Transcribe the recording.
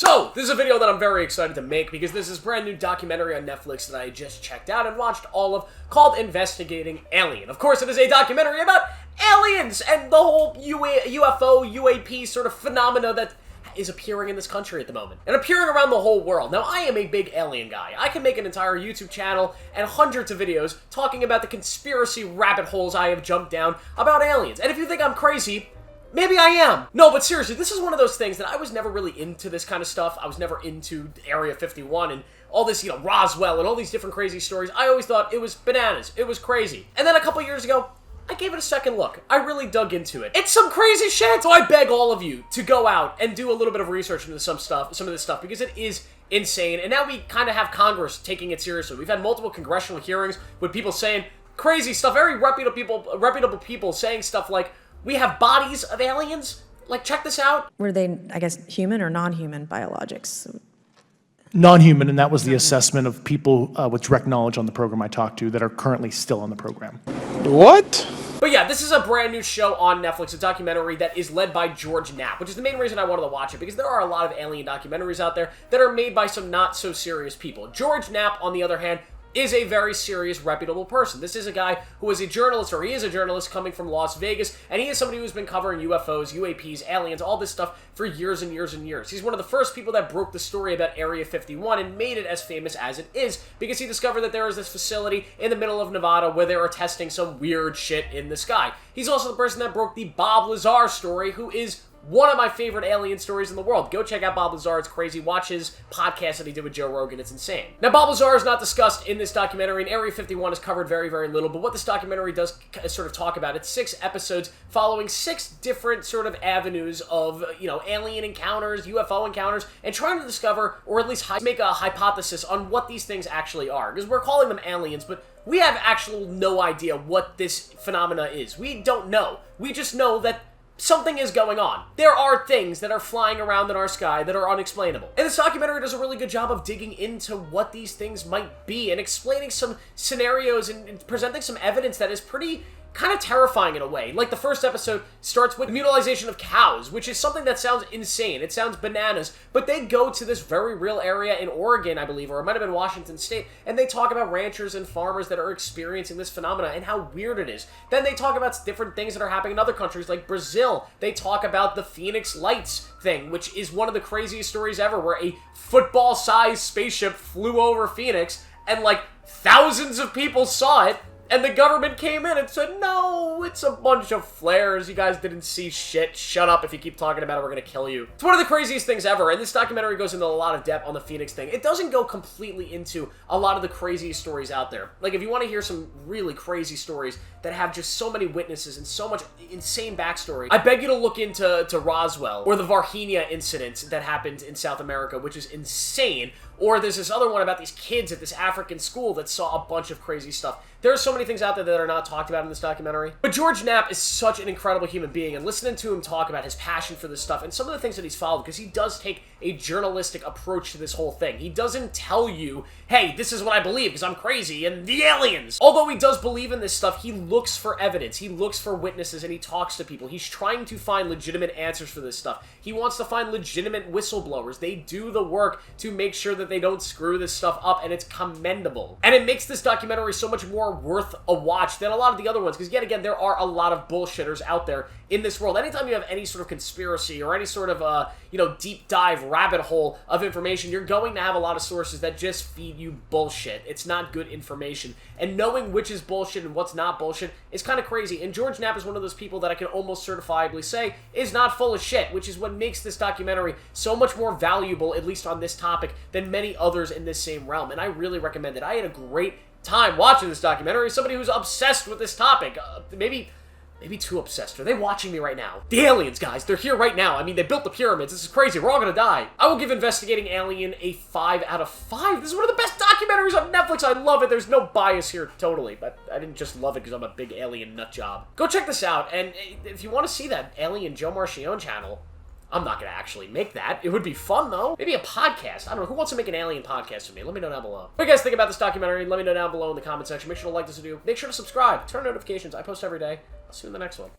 So, this is a video that I'm very excited to make because this is a brand new documentary on Netflix that I just checked out and watched all of called Investigating Alien. Of course, it is a documentary about aliens and the whole UFO, UAP sort of phenomena that is appearing in this country at the moment and appearing around the whole world. Now, I am a big alien guy. I can make an entire YouTube channel and hundreds of videos talking about the conspiracy rabbit holes I have jumped down about aliens. And if you think I'm crazy, maybe I am. No, but seriously, this is one of those things that I was never really into this kind of stuff. I was never into Area 51 and all this, Roswell and all these different crazy stories. I always thought it was bananas. It was crazy. And then a couple years ago, I gave it a second look. I really dug into it. It's some crazy shit! So I beg all of you to go out and do a little bit of research into some of this stuff, because it is insane. And now we kind of have Congress taking it seriously. We've had multiple congressional hearings with people saying crazy stuff, very reputable people saying stuff like, we have bodies of aliens? Like, check this out. Were they, I guess, human or non-human biologics? Non-human, and that was the assessment of people with direct knowledge on the program I talked to that are currently still on the program. What? But yeah, this is a brand new show on Netflix, a documentary that is led by George Knapp, which is the main reason I wanted to watch it, because there are a lot of alien documentaries out there that are made by some not-so-serious people. George Knapp, on the other hand, is a very serious, reputable person. This is a guy who is a journalist, or he is a journalist coming from Las Vegas, and he is somebody who's been covering UFOs, UAPs, aliens, all this stuff for years and years and years. He's one of the first people that broke the story about Area 51 and made it as famous as it is, because he discovered that there is this facility in the middle of Nevada where they were testing some weird shit in the sky. He's also the person that broke the Bob Lazar story, who is one of my favorite alien stories in the world. Go check out Bob Lazar. It's crazy. Watch his podcast that he did with Joe Rogan. It's insane. Now, Bob Lazar is not discussed in this documentary, and Area 51 is covered very, very little, but what this documentary does sort of talk about, it's 6 episodes following 6 different sort of avenues of, alien encounters, UFO encounters, and trying to discover, or at least make a hypothesis on what these things actually are. Because we're calling them aliens, but we have actually no idea what this phenomena is. We don't know. We just know that something is going on. There are things that are flying around in our sky that are unexplainable. And this documentary does a really good job of digging into what these things might be and explaining some scenarios and presenting some evidence that is pretty kind of terrifying in a way. Like, the first episode starts with mutilization of cows, which is something that sounds insane. It sounds bananas, but they go to this very real area in Oregon, I believe, or it might have been Washington State, and they talk about ranchers and farmers that are experiencing this phenomena and how weird it is. Then they talk about different things that are happening in other countries, like Brazil. They talk about the Phoenix Lights thing, which is one of the craziest stories ever, where a football-sized spaceship flew over Phoenix, and, thousands of people saw it. And the government came in and said, no, it's a bunch of flares. You guys didn't see shit. Shut up. If you keep talking about it, we're going to kill you. It's one of the craziest things ever. And this documentary goes into a lot of depth on the Phoenix thing. It doesn't go completely into a lot of the craziest stories out there. Like, if you want to hear some really crazy stories that have just so many witnesses and so much insane backstory, I beg you to look into Roswell, or the Varginha incident that happened in South America, which is insane. Or there's this other one about these kids at this African school that saw a bunch of crazy stuff. There are so many things out there that are not talked about in this documentary. But George Knapp is such an incredible human being, and listening to him talk about his passion for this stuff and some of the things that he's followed, because he does take a journalistic approach to this whole thing. He doesn't tell you, hey, this is what I believe because I'm crazy and the aliens. Although he does believe in this stuff, he looks for evidence, he looks for witnesses, and he talks to people. He's trying to find legitimate answers for this stuff. He wants to find legitimate whistleblowers. They do the work to make sure that they don't screw this stuff up, and it's commendable. And it makes this documentary so much more worth a watch than a lot of the other ones, because yet again, there are a lot of bullshitters out there in this world. Anytime you have any sort of conspiracy or any sort of, deep dive rabbit hole of information, you're going to have a lot of sources that just feed you bullshit. It's not good information. And knowing which is bullshit and what's not bullshit is kind of crazy. And George Knapp is one of those people that I can almost certifiably say is not full of shit, which is what makes this documentary so much more valuable, at least on this topic, than many others in this same realm. And I really recommend it. I had a great time watching this documentary. Somebody who's obsessed with this topic, maybe too obsessed. Are they watching me right now? The aliens, guys, they're here right now. I mean, they built the pyramids. This is crazy. We're all gonna die. I will give Investigating Alien a 5 out of 5. This is one of the best documentaries on Netflix. I love it. There's no bias here, totally. But I didn't just love it because I'm a big alien nut job. Go check this out. And if you want to see that Alien Joe Marchione channel, I'm not going to actually make that. It would be fun, though. Maybe a podcast. I don't know. Who wants to make an alien podcast with me? Let me know down below. What do you guys think about this documentary? Let me know down below in the comment section. Make sure to like this video. Make sure to subscribe. Turn on notifications. I post every day. I'll see you in the next one.